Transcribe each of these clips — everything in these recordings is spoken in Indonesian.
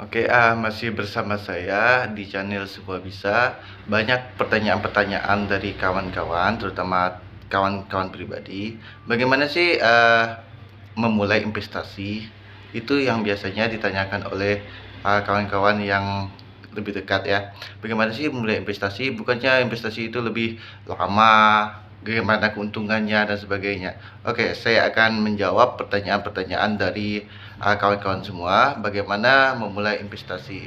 Oke, masih bersama saya di channel Sebuah Bisa. Banyak pertanyaan-pertanyaan dari kawan-kawan, terutama kawan-kawan pribadi. Bagaimana sih memulai investasi? Itu yang biasanya ditanyakan oleh kawan-kawan yang lebih dekat ya. Bagaimana sih memulai investasi? Bukannya investasi itu lebih lama, bagaimana keuntungannya dan sebagainya. Oke, saya akan menjawab pertanyaan-pertanyaan dari kawan-kawan semua, bagaimana memulai investasi.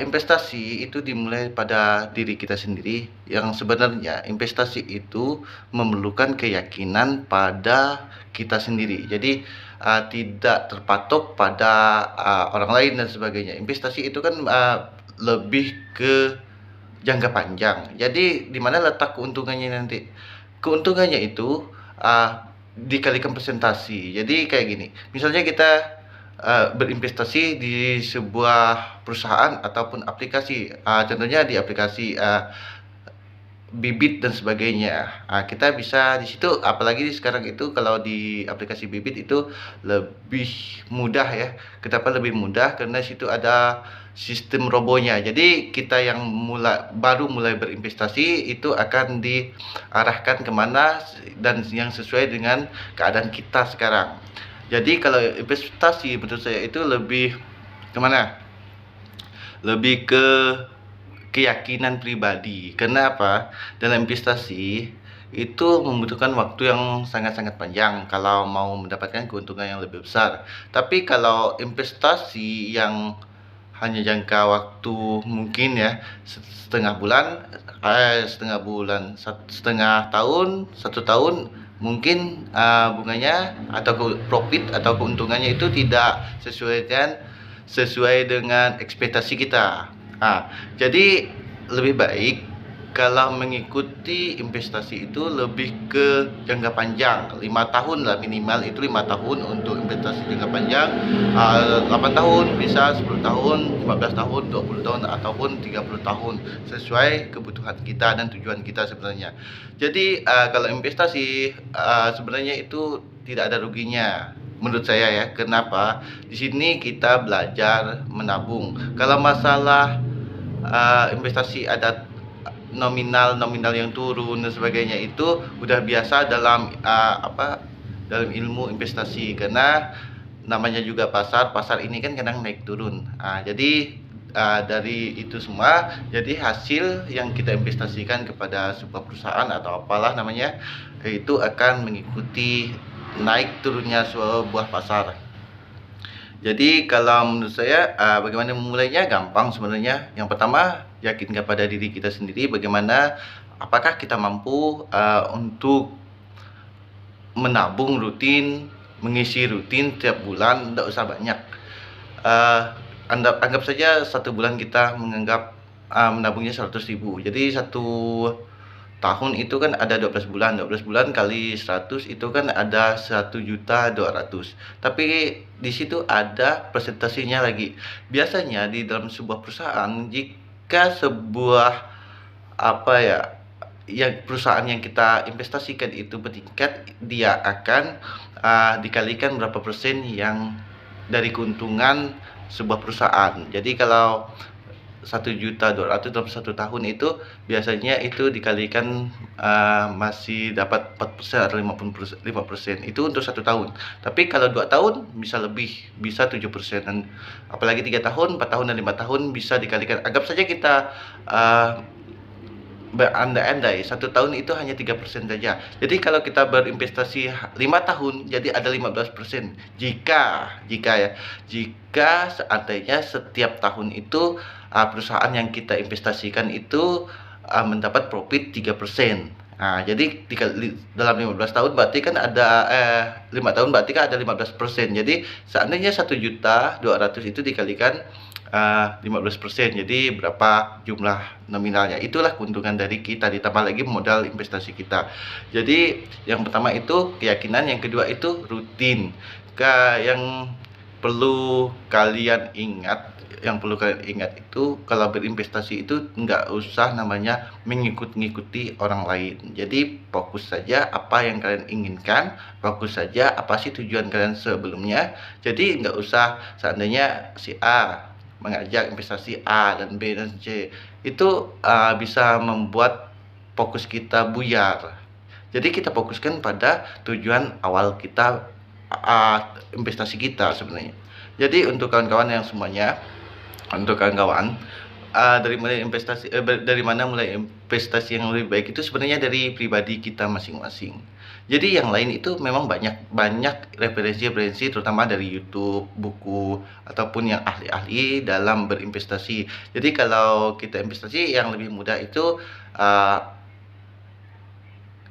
Investasi itu dimulai pada diri kita sendiri, yang sebenarnya investasi itu memerlukan keyakinan pada kita sendiri. Jadi tidak terpatok pada orang lain dan sebagainya. Investasi itu kan lebih ke jangka panjang. Jadi di mana letak keuntungannya nanti? Keuntungannya itu dikalikan presentasi. Jadi kayak gini, misalnya kita berinvestasi di sebuah perusahaan ataupun aplikasi, contohnya di aplikasi Bibit dan sebagainya. Kita bisa di situ, apalagi sekarang itu kalau di aplikasi Bibit itu lebih mudah ya. Kenapa lebih mudah? Karena situ ada sistem robonya. Jadi kita yang baru mulai berinvestasi itu akan diarahkan kemana dan yang sesuai dengan keadaan kita sekarang. Jadi kalau investasi menurut saya itu lebih kemana? Lebih ke keyakinan pribadi. Kenapa? Dalam investasi itu membutuhkan waktu yang sangat-sangat panjang kalau mau mendapatkan keuntungan yang lebih besar. Tapi kalau investasi yang hanya jangka waktu mungkin ya setengah tahun, 1 tahun, mungkin bunganya atau profit atau keuntungannya itu tidak sesuai dengan ekspektasi kita. Jadi lebih baik kalau mengikuti investasi itu lebih ke jangka panjang, 5 tahun lah minimal, itu 5 tahun untuk investasi jangka panjang, 8 tahun bisa, 10 tahun, 15 tahun, 20 tahun, ataupun 30 tahun, sesuai kebutuhan kita dan tujuan kita sebenarnya. Jadi kalau investasi sebenarnya itu tidak ada ruginya menurut saya ya. Kenapa? Di sini kita belajar menabung. Kalau masalah investasi ada nominal yang turun dan sebagainya, itu udah biasa dalam dalam ilmu investasi, karena namanya juga pasar ini kan kadang naik turun. Jadi dari itu semua, jadi hasil yang kita investasikan kepada sebuah perusahaan atau apalah namanya, itu akan mengikuti naik turunnya sebuah pasar. Jadi kalau menurut saya bagaimana memulainya? Gampang sebenarnya. Yang pertama, yakinkan pada diri kita sendiri bagaimana, apakah kita mampu untuk menabung rutin, mengisi rutin tiap bulan, tidak usah banyak. Anggap saja 1 bulan kita menganggap menabungnya 100.000. Jadi 1 tahun itu kan ada 12 bulan. 12 bulan kali 100 itu kan ada 1.200.000. Tapi di situ ada presentasinya lagi. Biasanya di dalam sebuah perusahaan, jika sebuah perusahaan yang kita investasikan itu bertingkat, dia akan dikalikan berapa persen yang dari keuntungan sebuah perusahaan. Jadi kalau 1.200.000 dalam 1 tahun itu biasanya itu dikalikan masih dapat 4% atau 5%. Itu untuk 1 tahun. Tapi kalau 2 tahun bisa lebih, bisa 7%. Dan apalagi 3 tahun, 4 tahun dan 5 tahun bisa dikalikan. Anggap saja kita berandai-andai 1 tahun itu hanya 3% saja. Jadi kalau kita berinvestasi 5 tahun, jadi ada 15%. Jika seandainya setiap tahun itu perusahaan yang kita investasikan itu mendapat profit 3%. Jadi dalam 15 tahun berarti kan ada 5 tahun berarti kan ada 15%. Jadi seandainya 1.200.000 itu dikalikan 15%, jadi berapa jumlah nominalnya, itulah keuntungan dari kita, ditambah lagi modal investasi kita. Jadi yang pertama itu keyakinan, yang kedua itu rutin. Yang perlu kalian ingat yang perlu kalian ingat itu kalau berinvestasi itu nggak usah namanya mengikut-ngikuti orang lain. Jadi fokus saja apa yang kalian inginkan, fokus saja apa sih tujuan kalian sebelumnya. Jadi nggak usah seandainya si A mengajak investasi A dan B dan C, itu bisa membuat fokus kita buyar. Jadi kita fokuskan pada tujuan awal kita, investasi kita sebenarnya. Jadi untuk kawan-kawan yang semuanya, untuk kawan-kawan, dari mana mulai investasi yang lebih baik itu sebenarnya dari pribadi kita masing-masing. Jadi yang lain itu memang banyak referensi-referensi terutama dari YouTube, buku, ataupun yang ahli-ahli dalam berinvestasi. Jadi kalau kita investasi yang lebih mudah itu, eee,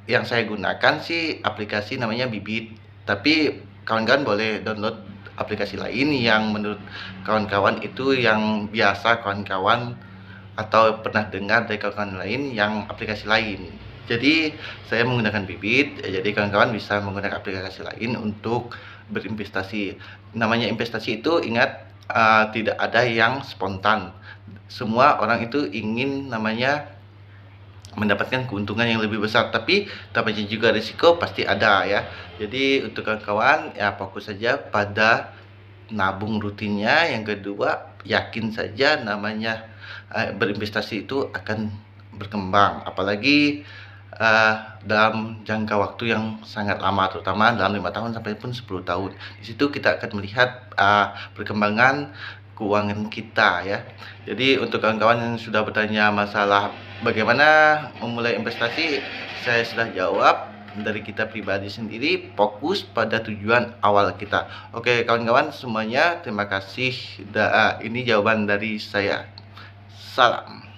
yang saya gunakan sih aplikasi namanya Bibit, tapi kawan-kawan boleh download aplikasi lain yang menurut kawan-kawan itu yang biasa kawan-kawan atau pernah dengar dari kawan-kawan lain yang aplikasi lain. Jadi saya menggunakan Bibit, jadi kawan-kawan bisa menggunakan aplikasi lain untuk berinvestasi. Namanya investasi itu ingat, tidak ada yang spontan. Semua orang itu ingin namanya mendapatkan keuntungan yang lebih besar, tapi dampaknya juga risiko pasti ada ya. Jadi untuk kawan-kawan ya fokus saja pada nabung rutinnya. Yang kedua, yakin saja namanya berinvestasi itu akan berkembang, apalagi dalam jangka waktu yang sangat lama, terutama dalam 5 tahun sampai pun 10 tahun. Di situ kita akan melihat perkembangan keuangan kita ya. Jadi untuk kawan-kawan yang sudah bertanya masalah bagaimana memulai investasi, saya sudah jawab. Dari kita pribadi sendiri fokus pada tujuan awal kita. Oke kawan-kawan semuanya, terima kasih. Ini jawaban dari saya. Salam.